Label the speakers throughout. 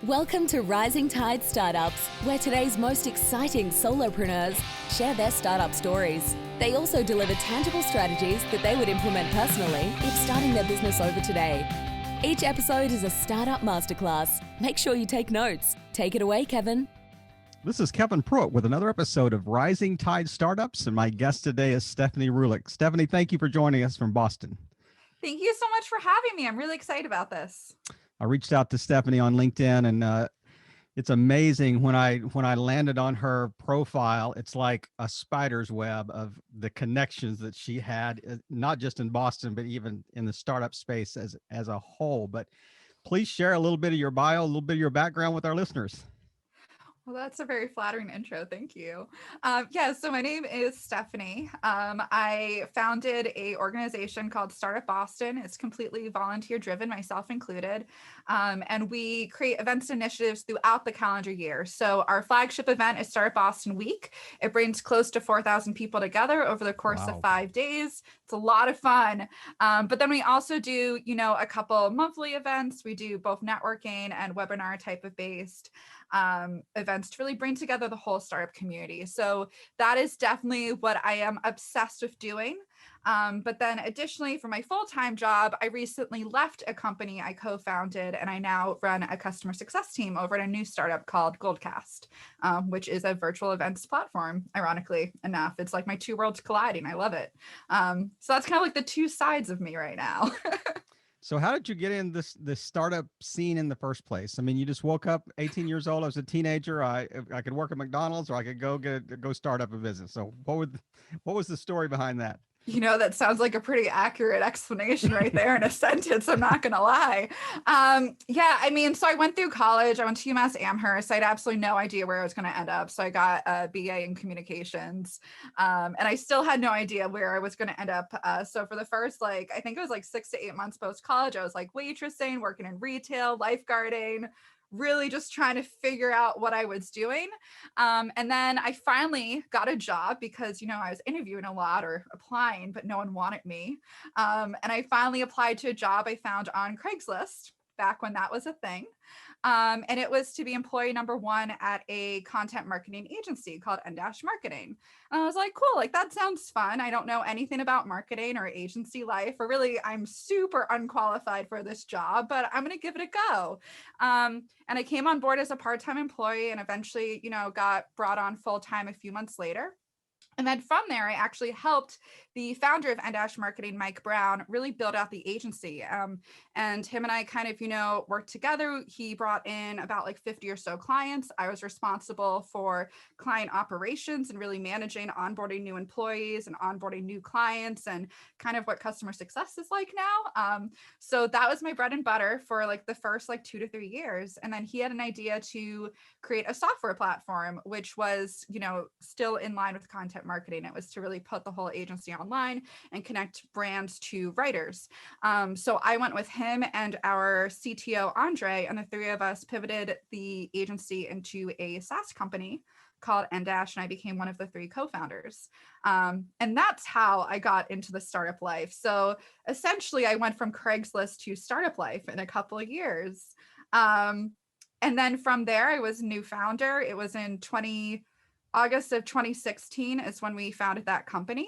Speaker 1: Welcome to Rising Tide Startups, where today's most exciting solopreneurs share their startup stories. They also deliver tangible strategies that they would implement personally if starting their business over today. Each episode is a startup masterclass. Make sure you take notes. Take it away, Kevin.
Speaker 2: This is Kevin Pruitt with another episode of Rising Tide Startups, and my guest today is Stephanie Roulic. Stephanie, thank you for joining us from Boston.
Speaker 3: Thank you so much for having me. I'm really excited about this.
Speaker 2: I reached out to Stephanie on LinkedIn, and it's amazing when I landed on her profile. It's like a spider's web of the connections that she had, not just in Boston, but even in the startup space as a whole. But please share a little bit of your bio, a little bit of your background with our listeners.
Speaker 3: Well, that's a very flattering intro. Thank you. So my name is Stephanie. I founded an organization called Startup Boston. It's completely volunteer driven, myself included. And we create events and initiatives throughout the calendar year. So our flagship event is Startup Boston Week. It brings close to 4,000 people together over the course of 5 days. It's a lot of fun. But then we also do, a couple monthly events. We do both networking and webinar type of based events to really bring together the whole startup community. So that is definitely what I am obsessed with doing. But then additionally, for my full-time job, I recently left a company I co-founded, and I now run a customer success team over at a new startup called Goldcast, which is a virtual events platform, ironically enough. It's like my two worlds colliding. I love it. So that's kind of like the two sides of me right now.
Speaker 2: So how did you get in this startup scene in the first place? I mean, you just woke up 18 years old. I was a teenager. I could work at McDonald's, or I could go start up a business. So what was the story behind that?
Speaker 3: That sounds like a pretty accurate explanation right there in a sentence. I'm not going to lie. So I went through college. I went to UMass Amherst. I had absolutely no idea where I was going to end up. So I got a BA in communications. And I still had no idea where I was going to end up. So for the first, I think it was 6 to 8 months post-college, I was waitressing, working in retail, lifeguarding, really just trying to figure out what I was doing. And then I finally got a job because, I was interviewing a lot or applying, but no one wanted me. And I finally applied to a job I found on Craigslist back when that was a thing. And it was to be employee number 1 at a content marketing agency called nDash Marketing. And I was like, cool, that sounds fun. I don't know anything about marketing or agency life, or really I'm super unqualified for this job, but I'm going to give it a go. And I came on board as a part-time employee and eventually, got brought on full-time a few months later. And then from there, I actually helped the founder of nDash Marketing, Mike Brown, really build out the agency. And him and I kind of, worked together. He brought in about 50 or so clients. I was responsible for client operations and really managing onboarding new employees and onboarding new clients and kind of what customer success is like now. So that was my bread and butter for the first 2 to 3 years. And then he had an idea to create a software platform, which was, still in line with content marketing. It was to really put the whole agency online and connect brands to writers. So I went with him and our CTO, Andre, and the three of us pivoted the agency into a SaaS company called nDash, and I became one of the 3 co-founders. And that's how I got into the startup life. So essentially, I went from Craigslist to startup life in a couple of years. And then from there, I was a new founder. It was in August of 2016 is when we founded that company.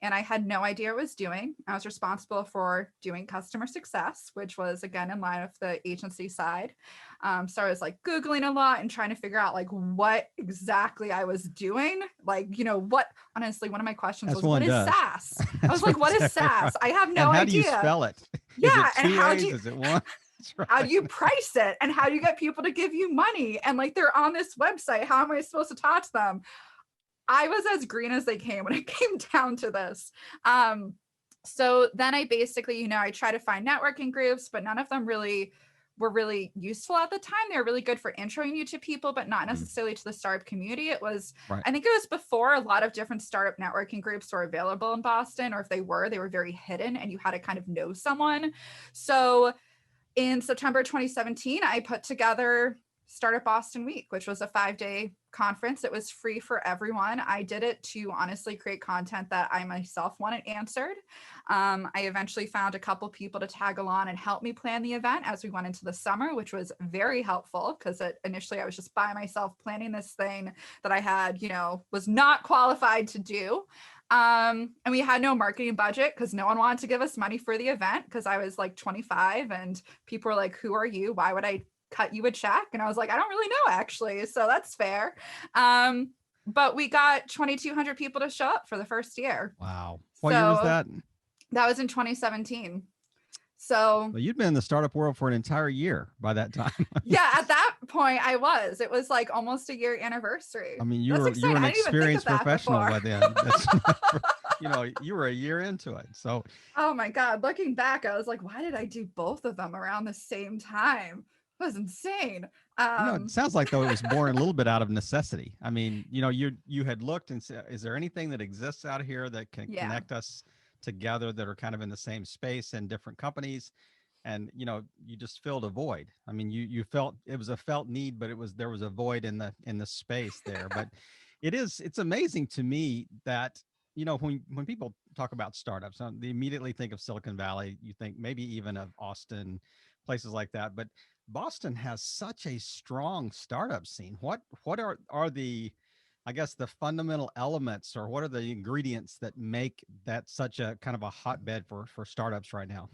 Speaker 3: And I had no idea what I was doing. I was responsible for doing customer success, which was, again, in line with the agency side. So I was Googling a lot and trying to figure out what exactly I was doing. Honestly, one of my questions was, what is SaaS? I was like, what is SaaS? I have no idea.
Speaker 2: How do you spell it?
Speaker 3: Yeah.
Speaker 2: Is it 2 A's? Is it 1? Right.
Speaker 3: How do you price it? And how do you get people to give you money? And they're on this website. How am I supposed to talk to them? I was as green as they came when it came down to this. So then I basically, I try to find networking groups, but none of them really were really useful at the time. They were really good for introing you to people, but not necessarily to the startup community. It was, right. I think it was before a lot of different startup networking groups were available in Boston, or if they were very hidden and you had to kind of know someone. So in September 2017, I put together Startup Boston Week, which was a 5-day conference. It was free for everyone. I did it to honestly create content that I myself wanted answered. I eventually found a couple people to tag along and help me plan the event as we went into the summer, which was very helpful because initially I was just by myself planning this thing that I had, was not qualified to do. And we had no marketing budget because no one wanted to give us money for the event because I was like 25 and people were like, who are you? Why would I cut you a check? And I was like, I don't really know actually. So that's fair. But we got 2,200 people to show up for the first year.
Speaker 2: Wow. What year was that?
Speaker 3: That was in 2017. So
Speaker 2: well, you'd been in the startup world for an entire year by that time.
Speaker 3: Yeah, at that point I was. It was like almost a year anniversary.
Speaker 2: I mean, you were an experienced professional by then. You were a year into it. So
Speaker 3: oh my God, looking back, I was like, why did I do both of them around the same time? It was insane.
Speaker 2: It sounds like though it was born a little bit out of necessity. I mean, you had looked and said, is there anything that exists out here that can connect us together that are kind of in the same space and different companies? And you just filled a void. I mean, you felt it was a felt need, but there was a void in the space there. But it's amazing to me that when people talk about startups, they immediately think of Silicon Valley. You think maybe even of Austin, places like that. But Boston has such a strong startup scene. What are the, I guess, the fundamental elements, or what are the ingredients that make that such a kind of a hotbed for startups right now?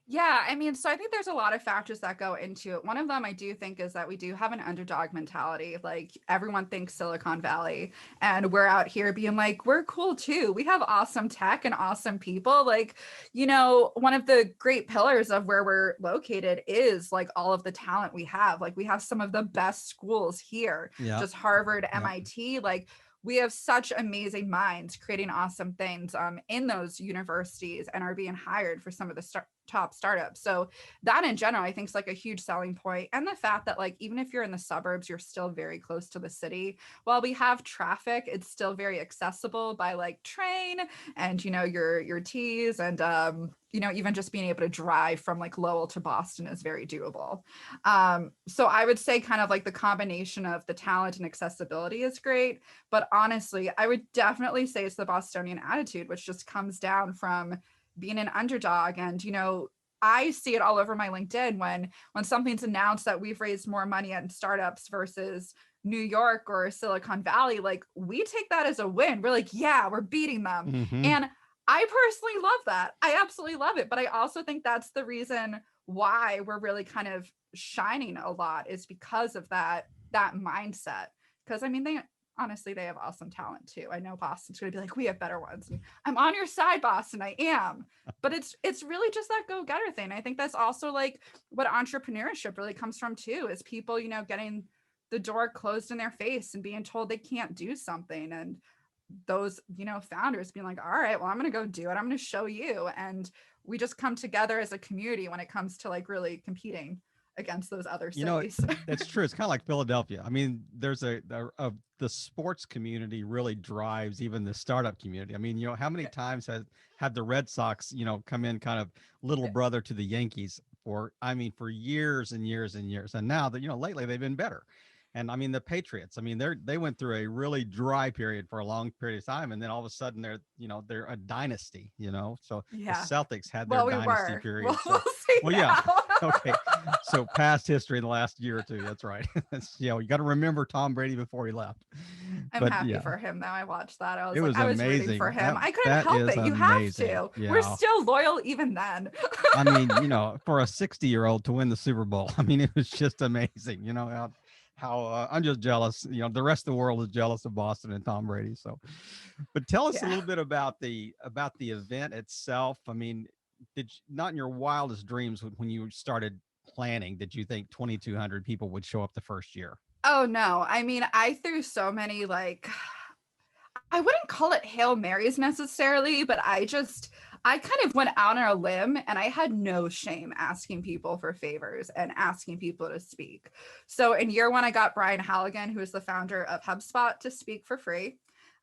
Speaker 3: Yeah, I mean, so I think there's a lot of factors that go into it. One of them I do think is that we do have an underdog mentality. Like everyone thinks Silicon Valley, and we're out here being like, we're cool too. We have awesome tech and awesome people. Like, one of the great pillars of where we're located is like all of the talent we have. Like we have some of the best schools here, just Harvard, MIT, like we have such amazing minds creating awesome things in those universities and are being hired for some of the top startups. So that in general, I think is like a huge selling point. And the fact that like, even if you're in the suburbs, you're still very close to the city. While we have traffic, it's still very accessible by like train and, your T's and, even just being able to drive from like Lowell to Boston is very doable. So I would say kind of like the combination of the talent and accessibility is great. But honestly, I would definitely say it's the Bostonian attitude, which just comes down from being an underdog. And, I see it all over my LinkedIn when something's announced that we've raised more money in startups versus New York or Silicon Valley, like we take that as a win. We're like, yeah, we're beating them.
Speaker 2: Mm-hmm.
Speaker 3: And I personally love that. I absolutely love it. But I also think that's the reason why we're really kind of shining a lot is because of that mindset. Because I mean, they have awesome talent too. I know Boston's going to be like, we have better ones. And I'm on your side, Boston. I am. But it's really just that go-getter thing. I think that's also like what entrepreneurship really comes from too, is people, getting the door closed in their face and being told they can't do something. And those, founders being like, all right, well, I'm going to go do it. I'm going to show you. And we just come together as a community when it comes to like really competing against those other cities.
Speaker 2: That's true. It's kind of like Philadelphia. I mean, there's the sports community really drives even the startup community. I mean, how many times have the Red Sox, come in kind of little brother to the Yankees for years and years and years. And now that, lately they've been better. And I mean, the Patriots, I mean, they went through a really dry period for a long period of time. And then all of a sudden they're a dynasty, so the Celtics had their dynasty period.
Speaker 3: We'll see
Speaker 2: Okay. So past history in the last year or two. That's right. You got to remember Tom Brady before he left.
Speaker 3: I'm happy for him though. I watched that. I was
Speaker 2: amazing.
Speaker 3: Rooting for him. I couldn't help it. You amazing. Have to. Yeah. We're still loyal even then.
Speaker 2: I mean, for a 60-year-old to win the Super Bowl, I mean, it was just amazing. How I'm just jealous. The rest of the world is jealous of Boston and Tom Brady. So, but tell us a little bit about the event itself. I mean, not in your wildest dreams when you started planning, did you think 2,200 people would show up the first year?
Speaker 3: Oh no. I mean, I threw so many I wouldn't call it Hail Marys necessarily, but I kind of went out on a limb and I had no shame asking people for favors and asking people to speak. So in year one, I got Brian Halligan, who is the founder of HubSpot, to speak for free.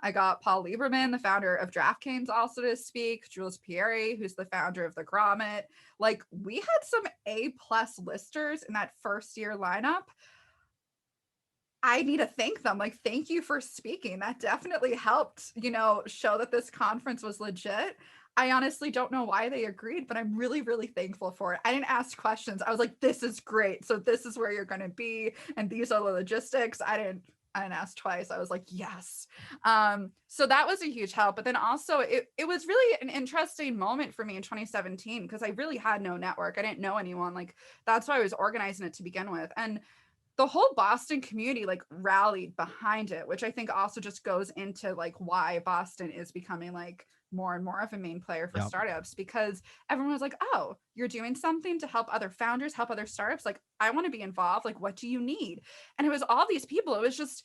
Speaker 3: I got Paul Lieberman, the founder of DraftKings, also to speak. Jules Pierre, who's the founder of the Grommet. Like we had some A+ listers in that first year lineup. I need to thank them. Like, thank you for speaking. That definitely helped, show that this conference was legit. I honestly don't know why they agreed, but I'm really, really thankful for it. I didn't ask questions. I was like, this is great. So this is where you're going to be. And these are the logistics. I didn't ask twice. I was like, yes. So that was a huge help. But then also it was really an interesting moment for me in 2017, because I really had no network. I didn't know anyone. Like, that's why I was organizing it to begin with. And the whole Boston community like rallied behind it, which I think also just goes into like why Boston is becoming like more and more of a main player for startups, because everyone was like, oh, you're doing something to help other founders, help other startups. Like, I want to be involved. Like, what do you need? And it was all these people. It was just,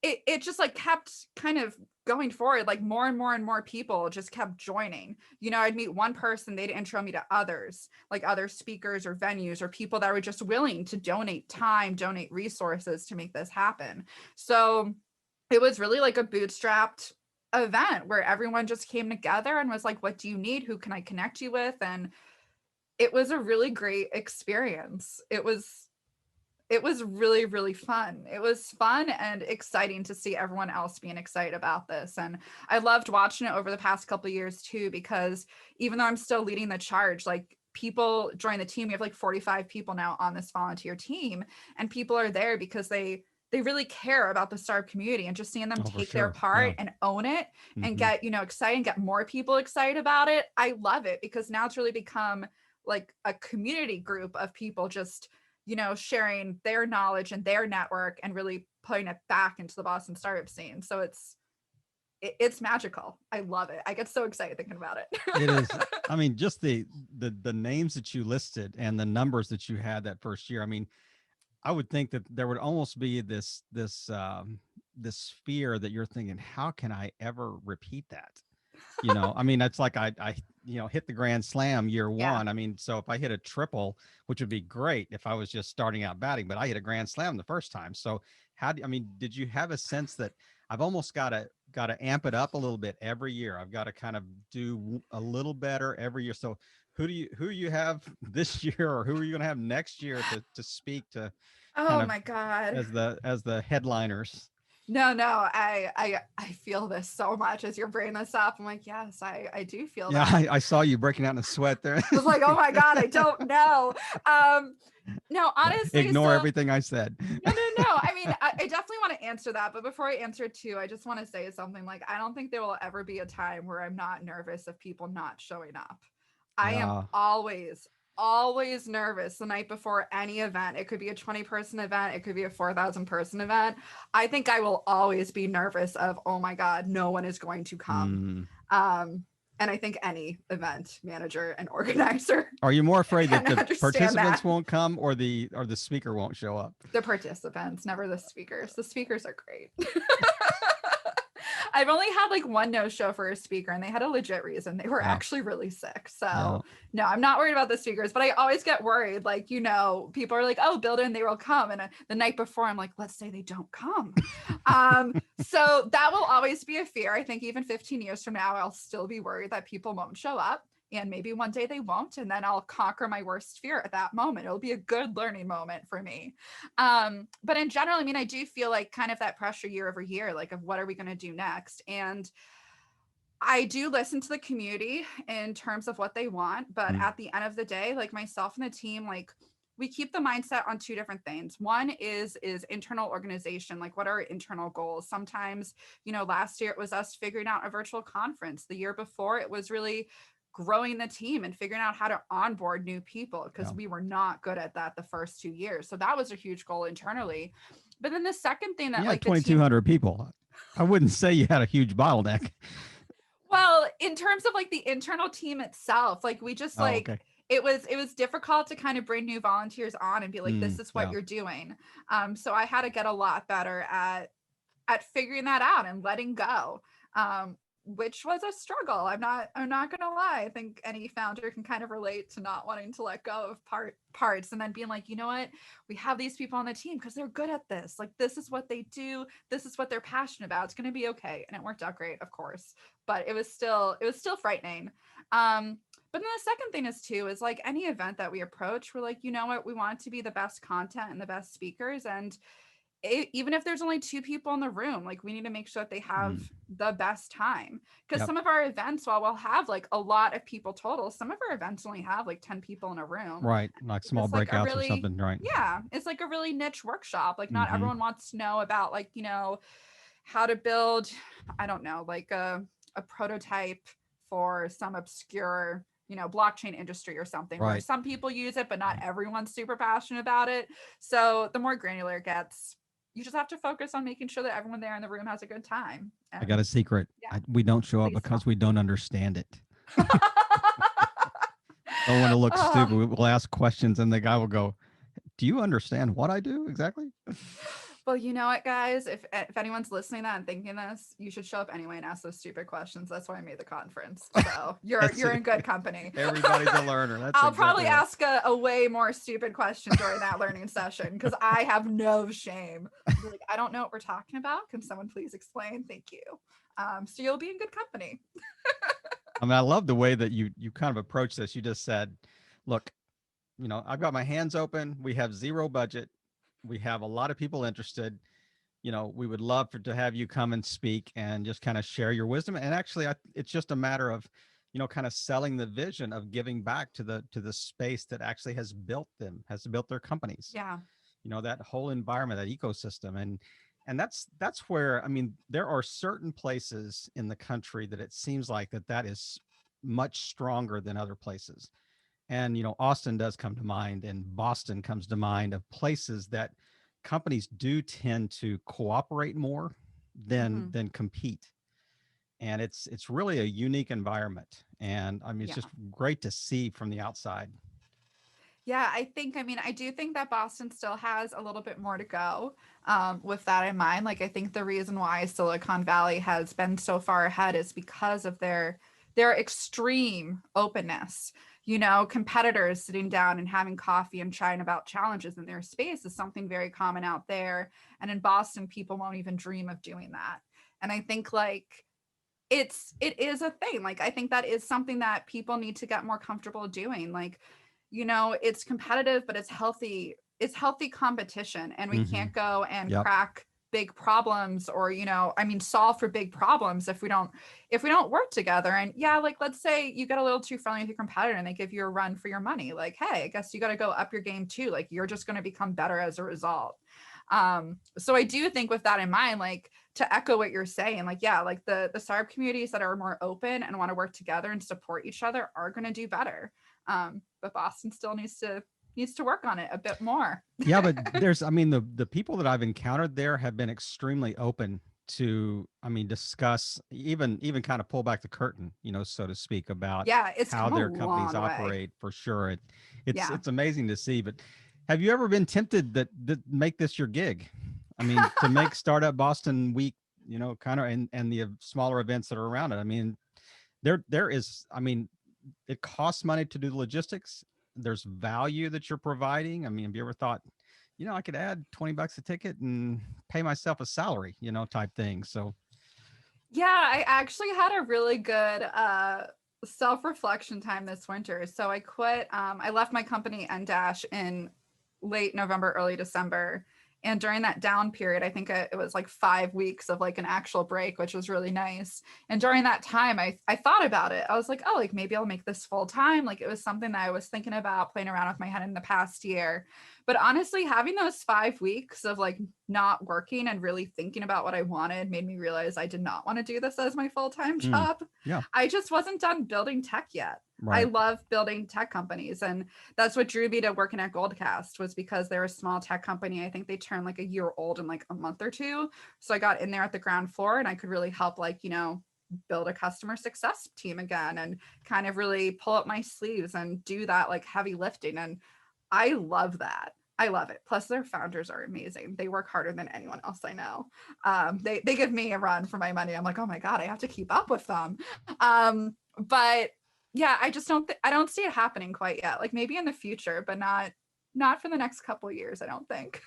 Speaker 3: it just like kept kind of going forward. Like more and more and more people just kept joining. I'd meet one person, they'd intro me to others, like other speakers or venues or people that were just willing to donate time, donate resources to make this happen. So it was really like a bootstrapped event where everyone just came together and was like, what do you need? Who can I connect you with? And it was a really great experience. It was really, really fun. It was fun and exciting to see everyone else being excited about this. And I loved watching it over the past couple of years too, because even though I'm still leading the charge, like people join the team. We have like 45 people now on this volunteer team, and people are there because they really care about the startup community, and just seeing them take their part and own it and get, excited and get more people excited about it. I love it, because now it's really become like a community group of people just sharing their knowledge and their network and really putting it back into the Boston startup scene. So it's magical. I love it. I get so excited thinking about it.
Speaker 2: It is. I mean, just the names that you listed and the numbers that you had that first year. I mean, I would think that there would almost be this fear that you're thinking, how can I ever repeat that? I mean, that's like I hit the grand slam year one. I mean, so if I hit a triple, which would be great if I was just starting out batting, but I hit a grand slam the first time. So did you have a sense that I've almost got to amp it up a little bit every year? I've got to kind of do a little better every year. So who you have this year, or who are you going to have next year to speak to?
Speaker 3: Oh my God.
Speaker 2: As the headliners.
Speaker 3: No, I feel this so much as you're bringing this up. I'm like, yes, I do feel that.
Speaker 2: I saw you breaking out in a sweat there.
Speaker 3: I was like, oh my God, I don't know. No, honestly,
Speaker 2: ignore everything I said.
Speaker 3: No. I mean, I definitely want to answer that, but before I answer it too, I just want to say something. Like, I don't think there will ever be a time where I'm not nervous of people not showing up. I am always nervous the night before any event. It could be a 20-person event, it could be a 4,000-person event. I think I will always be nervous of, oh my God, no one is going to come. And I think any event manager and organizer.
Speaker 2: Are you more afraid that the participants won't come, or the speaker won't show up?
Speaker 3: The participants, never the speakers. The speakers are great. I've only had like one no-show for a speaker, and they had a legit reason. They were actually really sick. So no, I'm not worried about the speakers, but I always get worried. Like, people are like, oh, build in, they will come. And the night before, I'm like, let's say they don't come. So that will always be a fear. I think even 15 years from now, I'll still be worried that people won't show up. And maybe one day they won't, and then I'll conquer my worst fear at that moment. It'll be a good learning moment for me. But in general, I mean, I do feel like kind of that pressure year over year, like of what are we going to do next? And I do listen to the community in terms of what they want. But at the end of the day, like myself and the team, like we keep the mindset on two different things. One is internal organization. Like, what are our internal goals? Sometimes, last year it was us figuring out a virtual conference. The year before, it was really growing the team and figuring out how to onboard new people, because we were not good at that the first 2 years. So that was a huge goal internally. But then the second thing that like
Speaker 2: 2,200 people, I wouldn't say you had a huge bottleneck.
Speaker 3: Well, in terms of like the internal team itself, like we just it was difficult to kind of bring new volunteers on and be like, this is what you're doing. So I had to get a lot better at figuring that out and letting go. Which was a struggle. I'm not gonna lie. I think any founder can kind of relate to not wanting to let go of parts, and then being like, you know what, we have these people on the team because they're good at this. Like, this is what they do. This is what they're passionate about. It's gonna be okay. And it worked out great, of course. But it was still frightening. But then the second thing is like any event that we approach, we're like, you know what, we want it to be the best content and the best speakers. And even if there's only 2 people in the room, like we need to make sure that they have
Speaker 2: Mhm.
Speaker 3: the best time. Because
Speaker 2: Yep.
Speaker 3: some of our events, while we'll have like a lot of people total, some of our events only have like 10 people in a room.
Speaker 2: Right. Like small
Speaker 3: It's like a
Speaker 2: breakouts or
Speaker 3: really,
Speaker 2: something. Right.
Speaker 3: yeah, it's like a really niche workshop. Like not
Speaker 2: Hmm.
Speaker 3: everyone wants to know about like, how to build, I don't know, like a prototype for some obscure, blockchain industry or something where
Speaker 2: Right.
Speaker 3: some people use it, but not everyone's super passionate about it. So the more granular it gets, you just have to focus on making sure that everyone there in the room has a good time.
Speaker 2: I got a
Speaker 3: And
Speaker 2: secret.
Speaker 3: yeah,
Speaker 2: We don't show up
Speaker 3: please
Speaker 2: because
Speaker 3: tell.
Speaker 2: we don't understand it. Don't want to look stupid.
Speaker 3: Oh,
Speaker 2: We'll ask questions and the guy will go, "Do you understand what I do exactly?"
Speaker 3: well, you know what, guys? If anyone's listening to that and thinking this, you should show up anyway and ask those stupid questions. That's why I made the conference. So
Speaker 2: That's
Speaker 3: you're
Speaker 2: it.
Speaker 3: in good company.
Speaker 2: Everybody's a learner. That's
Speaker 3: I'll
Speaker 2: exactly
Speaker 3: probably
Speaker 2: right.
Speaker 3: ask a way more stupid question during that learning session because I have no shame. I'll be like, I don't know what we're talking about. Can someone please explain? Thank you. So you'll be in good company.
Speaker 2: I mean, I love the way that you kind of approach this. You just said, "Look, I've got my hands open. We have zero budget. We have a lot of people interested. We would love to have you come and speak and just kind of share your wisdom. And actually, it's just a matter of, kind of selling the vision of giving back to the space that actually has built their companies.
Speaker 3: Yeah.
Speaker 2: That whole environment, that ecosystem, and that's where, I mean, there are certain places in the country that it seems like that is much stronger than other places. And Austin does come to mind, and Boston comes to mind, of places that companies do tend to cooperate more than
Speaker 3: Mhm.
Speaker 2: than compete. And it's really a unique environment, and I mean, it's
Speaker 3: Yeah.
Speaker 2: just great to see from the outside.
Speaker 3: Yeah, I mean, I do think that Boston still has a little bit more to go with that in mind. Like, I think the reason why Silicon Valley has been so far ahead is because of their extreme openness. Competitors sitting down and having coffee and chatting about challenges in their space is something very common out there. And in Boston, people won't even dream of doing that. And I think like it is a thing. Like I think that is something that people need to get more comfortable doing. Like, it's competitive, but it's healthy competition. And we
Speaker 2: Hmm.
Speaker 3: can't go and
Speaker 2: Yep.
Speaker 3: crack big problems or, solve for big problems if we don't work together. And yeah, like let's say you get a little too friendly with your competitor and they give you a run for your money. Like, hey, I guess you got to go up your game too. Like you're just going to become better as a result. So I do think with that in mind, like to echo what you're saying, like, yeah, like the startup communities that are more open and want to work together and support each other are going to do better. But Boston still needs to work on it a bit more.
Speaker 2: Yeah, but I mean, the people that I've encountered there have been extremely open to, I mean, discuss, even kind of pull back the curtain, so to speak, about
Speaker 3: Yeah, it's
Speaker 2: how
Speaker 3: come a
Speaker 2: their companies
Speaker 3: long way.
Speaker 2: operate, for sure. It's
Speaker 3: Yeah.
Speaker 2: it's amazing to see. But have you ever been tempted that make this your gig? I mean, to make Startup Boston Week, kind of, and the smaller events that are around it. I mean, there is, I mean, it costs money to do the logistics. There's value that you're providing. I mean, have you ever thought, I could add $20 a ticket and pay myself a salary, type thing. So
Speaker 3: Yeah, I actually had a really good self-reflection time this winter. So I quit, I left my company nDash in late November, early December. And during that down period, I think it was like 5 weeks of like an actual break, which was really nice. And during that time, I thought about it. I was like, oh, like maybe I'll make this full time. Like it was something that I was thinking about, playing around with my head in the past year. But honestly, having those 5 weeks of like not working and really thinking about what I wanted made me realize I did not want to do this as my full-time
Speaker 2: mm,
Speaker 3: job.
Speaker 2: yeah,
Speaker 3: I just wasn't done building tech yet. I
Speaker 2: right.
Speaker 3: love building tech companies. And that's what drew me to working at Goldcast, was because they're a small tech company. I think they turned like a year old in like a month or two. So I got in there at the ground floor and I could really help build a customer success team again and kind of really pull up my sleeves and do that like heavy lifting. And I love that. I love it. Plus, their founders are amazing. They work harder than anyone else I know. They give me a run for my money. I'm like, oh my God, I have to keep up with them. But yeah, I just I don't see it happening quite yet. Like maybe in the future, but not for the next couple of years, I don't think.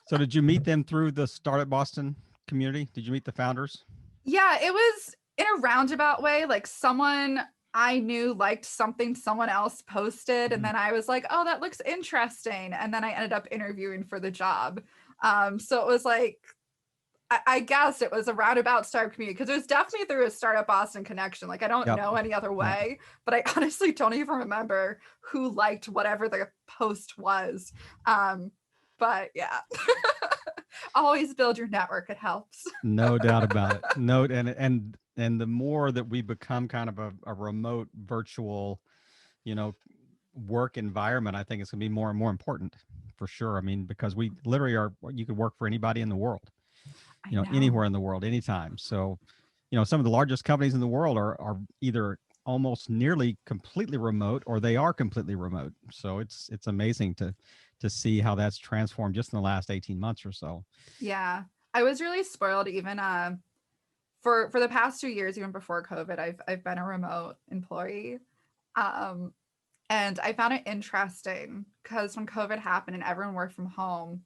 Speaker 2: So did you meet them through the Startup Boston community? Did you meet the founders?
Speaker 3: Yeah, it was in a roundabout way. Like someone I knew liked something someone else posted. And then I was like, oh, that looks interesting. And then I ended up interviewing for the job. So it was like, I guess it was a roundabout startup community because it was definitely through a startup Boston connection. Like I don't
Speaker 2: Yep.
Speaker 3: know any other way, but I honestly don't even remember who liked whatever the post was. But yeah, always build your network. It helps.
Speaker 2: No doubt about it. No, and the more that we become kind of a remote virtual, you know, work environment, I think it's going to be more and more important for sure. I mean, because we literally are, you could work for anybody in the world,
Speaker 3: I
Speaker 2: you know,
Speaker 3: know.
Speaker 2: anywhere in the world, anytime. So, you know, some of the largest companies in the world are either almost nearly completely remote or they are completely remote. So it's amazing to see how that's transformed just in the last 18 months or so.
Speaker 3: Yeah. I was really spoiled even for the past 2 years, even before COVID, I've been a remote employee. Um and I found it interesting because when COVID happened and everyone worked from home,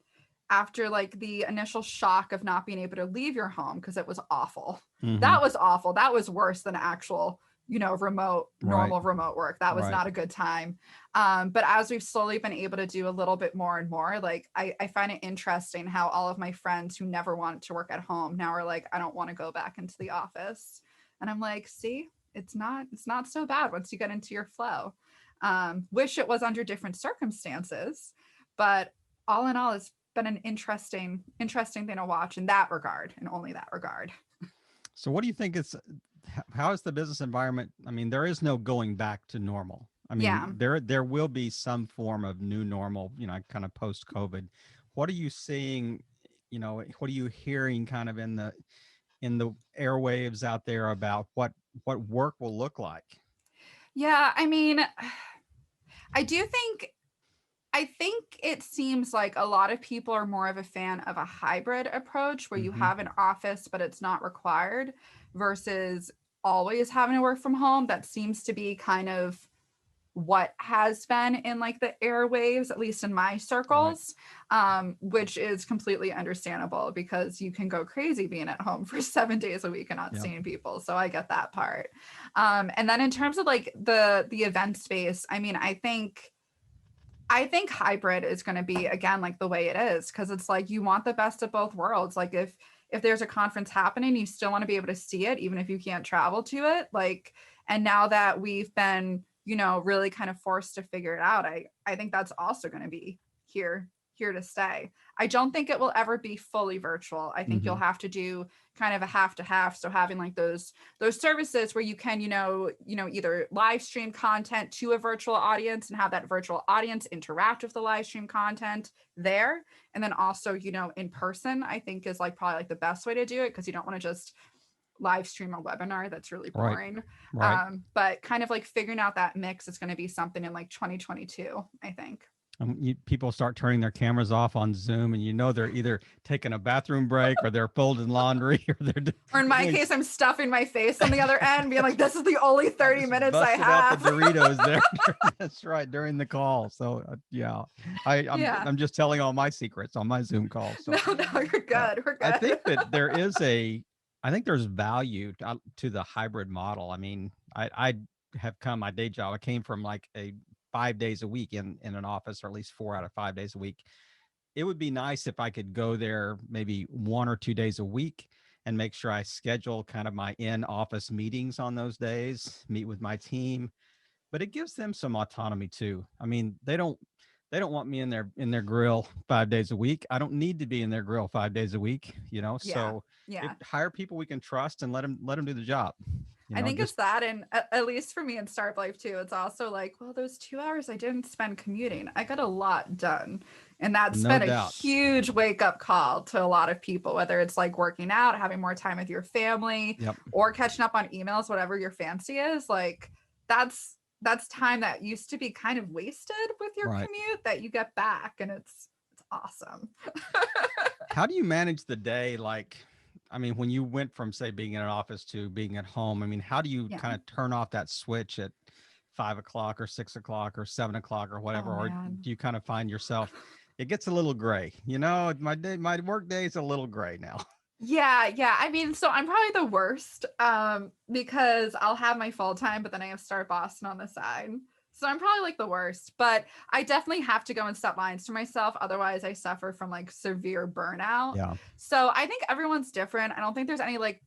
Speaker 3: after like the initial shock of not being able to leave your home because it was awful.
Speaker 2: Mm-hmm.
Speaker 3: That was awful. That was worse than actual, remote,
Speaker 2: Right.
Speaker 3: normal remote work. That was
Speaker 2: Right.
Speaker 3: not a good time. But as we've slowly been able to do a little bit more and more, like I find it interesting how all of my friends who never wanted to work at home now are like, I don't want to go back into the office. And I'm like, see, it's not so bad once you get into your flow. Wish it was under different circumstances, but all in all, it's been an interesting thing to watch in that regard and only that regard.
Speaker 2: So what do you think how is the business environment? I mean, there is no going back to normal. I mean,
Speaker 3: Yeah.
Speaker 2: there will be some form of new normal, you know, kind of post COVID. What are you seeing, you know, what are you hearing kind of in the airwaves out there about what work will look like?
Speaker 3: Yeah, I mean, I do think I think it seems like a lot of people are more of a fan of a hybrid approach where you
Speaker 2: Mm-hmm.
Speaker 3: have an office but it's not required versus always having to work from home. That seems to be kind of what has been in like the airwaves, at least in my
Speaker 2: Right.
Speaker 3: circles, which is completely understandable because you can go crazy being at home for 7 days a week and not
Speaker 2: Yep.
Speaker 3: seeing people. So I get that part. And then in terms of like the event space, I mean, I think hybrid is going to be again like the way it is because it's like you want the best of both worlds. Like if there's a conference happening, you still want to be able to see it even if you can't travel to it. Like and now that we've been, really kind of forced to figure it out, I think that's also going to be here to stay. I don't think it will ever be fully virtual. I think you'll
Speaker 2: Mm-hmm.
Speaker 3: have to do kind of a half to half. So having like those services where you can, either live stream content to a virtual audience and have that virtual audience interact with the live stream content there. And then also, in person, I think is like probably like the best way to do it because you don't want to just live stream a webinar. That's really
Speaker 2: Right.
Speaker 3: boring.
Speaker 2: Right.
Speaker 3: But kind of like figuring out that mix is going to be something in like 2022, I think.
Speaker 2: People start turning their cameras off on Zoom, and you know they're either taking a bathroom break or they're folding laundry or
Speaker 3: Or in
Speaker 2: they're
Speaker 3: my
Speaker 2: doing
Speaker 3: case, I'm stuffing my face on the other end, being like, this is the only 30
Speaker 2: just
Speaker 3: minutes I
Speaker 2: busted out the
Speaker 3: have.
Speaker 2: Doritos there. That's right, during the call. So yeah,
Speaker 3: Yeah.
Speaker 2: I'm just telling all my secrets on my Zoom calls.
Speaker 3: No,
Speaker 2: So
Speaker 3: no, you're good. We're
Speaker 2: I
Speaker 3: good.
Speaker 2: think that I think there's value to the hybrid model. I mean, I have come my day job. I came from like a 5 days a week in an office, or at least 4 out of 5 days a week. It would be nice if I could go there maybe 1 or 2 days a week and make sure I schedule kind of my in-office meetings on those days, meet with my team, but it gives them some autonomy too. I mean, they don't want me in their grill 5 days a week. I don't need to be in their grill 5 days a week, you know.
Speaker 3: Yeah.
Speaker 2: So
Speaker 3: Yeah.
Speaker 2: hire people we can trust and let them do the job. You
Speaker 3: I
Speaker 2: know,
Speaker 3: think it's
Speaker 2: just
Speaker 3: that. And at least for me in startup life too, it's also like, well, those 2 hours I didn't spend commuting, I got a lot done. And that's
Speaker 2: no
Speaker 3: been a
Speaker 2: doubt.
Speaker 3: huge wake up call to a lot of people, whether it's like working out, having more time with your family,
Speaker 2: Yep.
Speaker 3: or catching up on emails, whatever your fancy is. Like that's time that used to be kind of wasted with your
Speaker 2: Right.
Speaker 3: commute that you get back. And it's awesome.
Speaker 2: How do you manage the day? Like, I mean, when you went from say being in an office to being at home, I mean, how do you
Speaker 3: Yeah.
Speaker 2: kind of turn off that switch at 5 o'clock or 6 o'clock or 7 o'clock or
Speaker 3: Oh
Speaker 2: whatever? Or
Speaker 3: man.
Speaker 2: do you kind of find yourself, it gets a little gray, you know, my work day is a little gray now.
Speaker 3: Yeah. I mean, so I'm probably the worst because I'll have my full time, but then I have Start Boston on the side. So I'm probably like the worst, but I definitely have to go and set lines to myself. Otherwise, I suffer from like severe burnout.
Speaker 2: Yeah.
Speaker 3: So I think everyone's different. I don't think there's any like,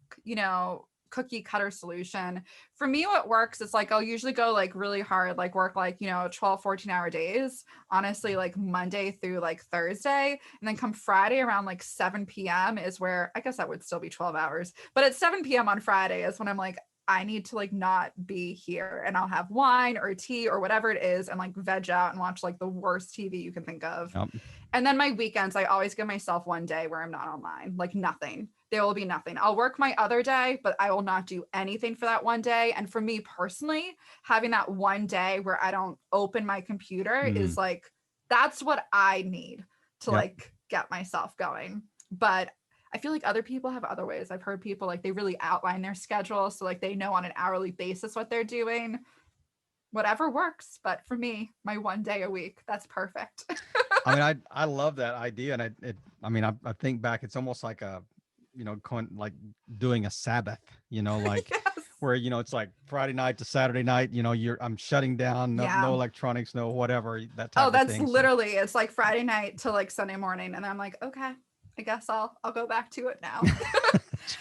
Speaker 3: cookie cutter solution. For me, what works is like I'll usually go like really hard, like work like, 12, 14-hour days, honestly, like Monday through like Thursday. And then come Friday around like 7 p.m. is where I guess that would still be 12 hours. But at 7 p.m. on Friday is when I'm like, I need to like not be here, and I'll have wine or tea or whatever it is and like veg out and watch like the worst TV you can think of.
Speaker 2: Yep.
Speaker 3: And then my weekends, I always give myself one day where I'm not online, like nothing. There will be nothing. I'll work my other day, but I will not do anything for that one day. And for me personally, having that one day where I don't open my computer is like, that's what I need to
Speaker 2: Yep.
Speaker 3: like get myself going. But I feel like other people have other ways. I've heard people like they really outline their schedule. So like they know on an hourly basis what they're doing. Whatever works. But for me, my one day a week, that's perfect.
Speaker 2: I mean, I love that idea. And I think back, it's almost like like doing a Sabbath, like
Speaker 3: Yes.
Speaker 2: where, it's like Friday night to Saturday night, I'm shutting down, no,
Speaker 3: Yeah.
Speaker 2: no electronics, no, whatever, that type
Speaker 3: Oh,
Speaker 2: of
Speaker 3: that's
Speaker 2: thing. So
Speaker 3: literally, it's like Friday night to like Sunday morning. And I'm like, okay, I guess I'll go back to it now.
Speaker 2: now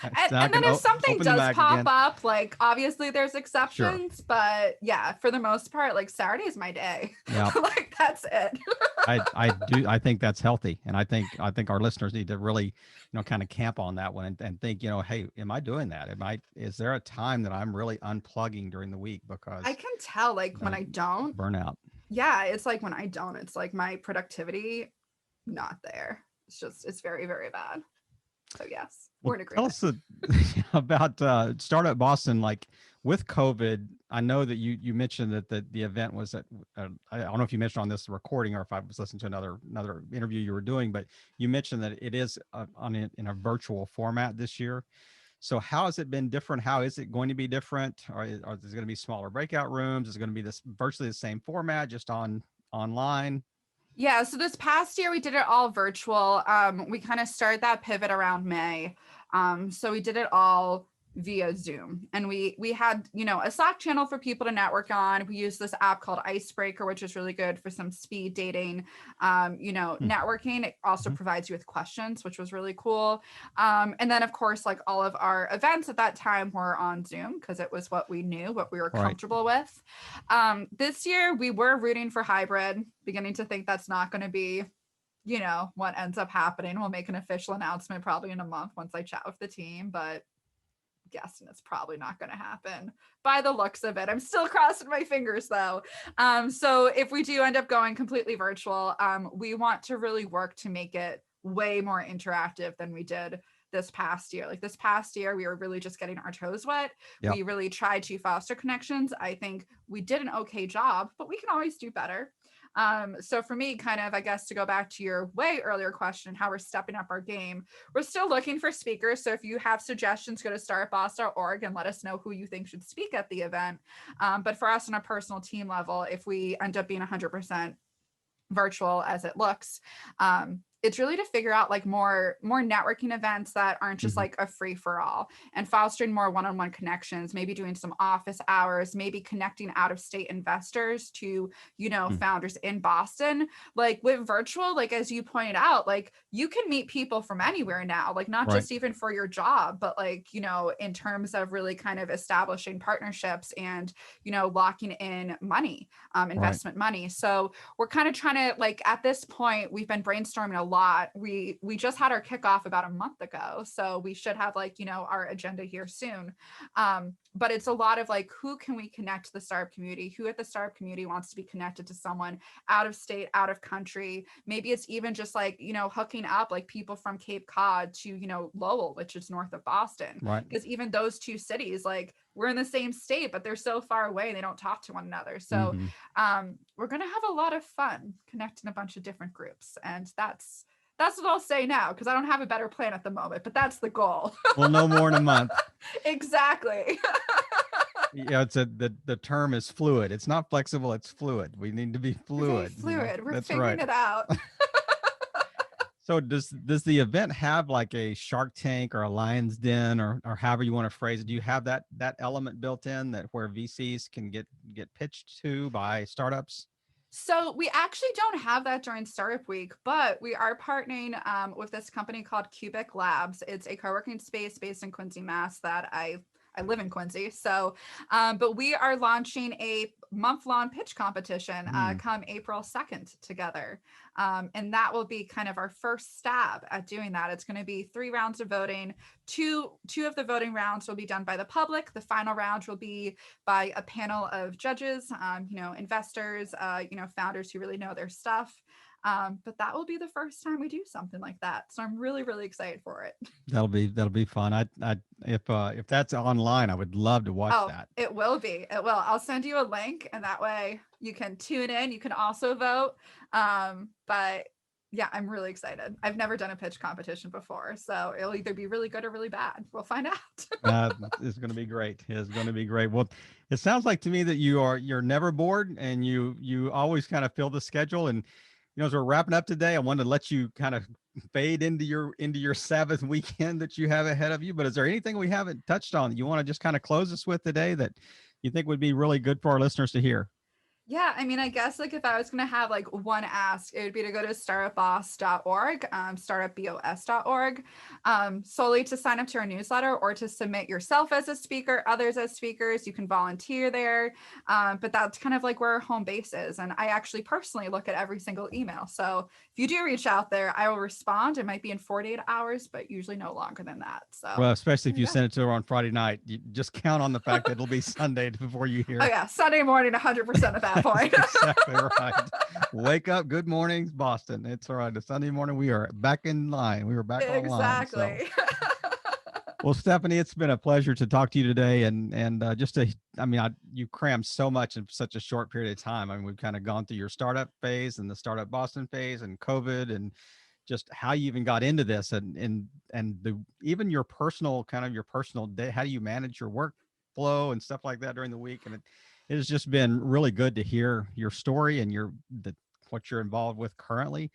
Speaker 2: I
Speaker 3: And then
Speaker 2: can
Speaker 3: if something
Speaker 2: open the
Speaker 3: does
Speaker 2: mag
Speaker 3: pop
Speaker 2: again.
Speaker 3: up, like obviously there's
Speaker 2: Sure.
Speaker 3: exceptions, but yeah, for the most part, like Saturday is my day.
Speaker 2: Yeah.
Speaker 3: Like that's it.
Speaker 2: I think that's healthy. And I think our listeners need to really, kind of camp on that one and think, hey, am I doing that? Is there a time that I'm really unplugging during the week because
Speaker 3: I can tell like when I don't.
Speaker 2: burnout?
Speaker 3: Yeah, it's like when I don't, it's like my productivity not there. It's very, very bad. So yes, we're in
Speaker 2: Tell
Speaker 3: agreement.
Speaker 2: us about Startup Boston. Like with COVID, I know that you mentioned that the event was at, I don't know if you mentioned on this recording or if I was listening to another interview you were doing, but you mentioned that it is in a virtual format this year. So how has it been different? How is it going to be different? Or is there going to be smaller breakout rooms? Is it going to be this virtually the same format, just online?
Speaker 3: Yeah, so this past year we did it all virtual. We kind of started that pivot around May. So we did it all via Zoom, and we had a Slack channel for people to network on. We used this app called Icebreaker, which is really good for some speed dating, networking. It also provides you with questions, which was really cool. And then of course, like all of our events at that time were on Zoom because it was what we knew, what we were
Speaker 2: Right.
Speaker 3: comfortable with. This year we were rooting for hybrid, beginning to think that's not going to be what ends up happening. We'll make an official announcement probably in a month once I chat with the team, but guessing it's probably not going to happen by the looks of it. I'm still crossing my fingers though. So if we do end up going completely virtual, we want to really work to make it way more interactive than we did this past year. Like this past year, we were really just getting our toes wet.
Speaker 2: Yep.
Speaker 3: We really tried to foster connections. I think we did an okay job, but we can always do better. So for me, kind of, I guess, to go back to your way earlier question, how we're stepping up our game, we're still looking for speakers. So if you have suggestions, go to startboss.org and let us know who you think should speak at the event. But for us on a personal team level, if we end up being 100% virtual as it looks, it's really to figure out like more networking events that aren't just like a free for all, and fostering more one-on-one connections, maybe doing some office hours, maybe connecting out of state investors to, founders in Boston. Like with virtual, like as you pointed out, like you can meet people from anywhere now, like not
Speaker 2: Right.
Speaker 3: just even for your job, but like, in terms of really kind of establishing partnerships and, locking in money, investment money. So we're kind of trying to, like, at this point, we've been brainstorming a lot. We just had our kickoff about a month ago, so we should have like, our agenda here soon. But it's a lot of like, who can we connect to the startup community? Who at the startup community wants to be connected to someone out of state, out of country? Maybe it's even just like, hooking up like people from Cape Cod to, Lowell, which is north of Boston.
Speaker 2: Right.
Speaker 3: Because even those two cities, like we're in the same state, but they're so far away and they don't talk to one another. So we're going to have a lot of fun connecting a bunch of different groups. And that's what I'll say now, because I don't have a better plan at the moment, but that's the goal.
Speaker 2: Well, no more in a month.
Speaker 3: Exactly.
Speaker 2: Yeah, the term is fluid. It's not flexible, it's fluid. We need to be fluid.
Speaker 3: Fluid. We're
Speaker 2: That's
Speaker 3: figuring
Speaker 2: right.
Speaker 3: it out.
Speaker 2: So does the event have like a Shark Tank or a Lion's Den or however you want to phrase it? Do you have that element built in that where VCs can get pitched to by startups?
Speaker 3: So we actually don't have that during Startup Week, but we are partnering with this company called Cubic Labs. It's a co-working space based in Quincy, Mass. That I live in Quincy. So, but we are launching a month-long pitch competition come April 2nd together. And that will be kind of our first stab at doing that. It's going to be 3 rounds of voting. Two of the voting rounds will be done by the public. The final round will be by a panel of judges, investors, founders who really know their stuff. But that will be the first time we do something like that. So I'm really, really excited for it.
Speaker 2: That'll be fun. If that's online, I would love to watch that.
Speaker 3: It will be. It will. I'll send you a link, and that way you can tune in. You can also vote. But yeah, I'm really excited. I've never done a pitch competition before, so it'll either be really good or really bad. We'll find out.
Speaker 2: It's going to be great. It's going to be great. Well, it sounds like to me that you're never bored, and you always kind of fill the schedule. And as we're wrapping up today, I wanted to let you kind of fade into your Sabbath weekend that you have ahead of you. But is there anything we haven't touched on that you want to just kind of close us with today that you think would be really good for our listeners to hear?
Speaker 3: Yeah, I mean, I guess like if I was going to have like one ask, it would be to go to startupboss.org, startupbos.org, solely to sign up to our newsletter or to submit yourself as a speaker, others as speakers. You can volunteer there, but that's kind of like where our home base is. And I actually personally look at every single email. So if you do reach out there, I will respond. It might be in 48 hours, but usually no longer than that. So,
Speaker 2: well, especially if you send it to her on Friday night, you just count on the fact that it'll be Sunday before you hear.
Speaker 3: Oh yeah, Sunday morning, 100% of that point.
Speaker 2: Exactly right. Wake up. Good morning, Boston. It's all right. The Sunday morning, we are back in line. We were back online.
Speaker 3: Exactly.
Speaker 2: So. Well, Stephanie, it's been a pleasure to talk to you today. And you crammed so much in such a short period of time. I mean, we've kind of gone through your startup phase and the startup Boston phase and COVID and just how you even got into this and even your personal day. How do you manage your workflow and stuff like that during the week? And it has just been really good to hear your story and what you're involved with currently.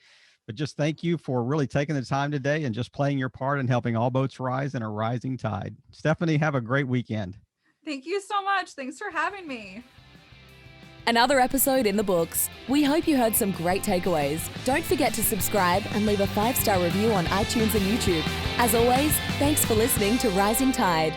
Speaker 2: But just thank you for really taking the time today and just playing your part in helping all boats rise in a rising tide. Stephanie, have a great weekend.
Speaker 3: Thank you so much. Thanks for having me.
Speaker 1: Another episode in the books. We hope you heard some great takeaways. Don't forget to subscribe and leave a 5-star review on iTunes and YouTube. As always, thanks for listening to Rising Tide.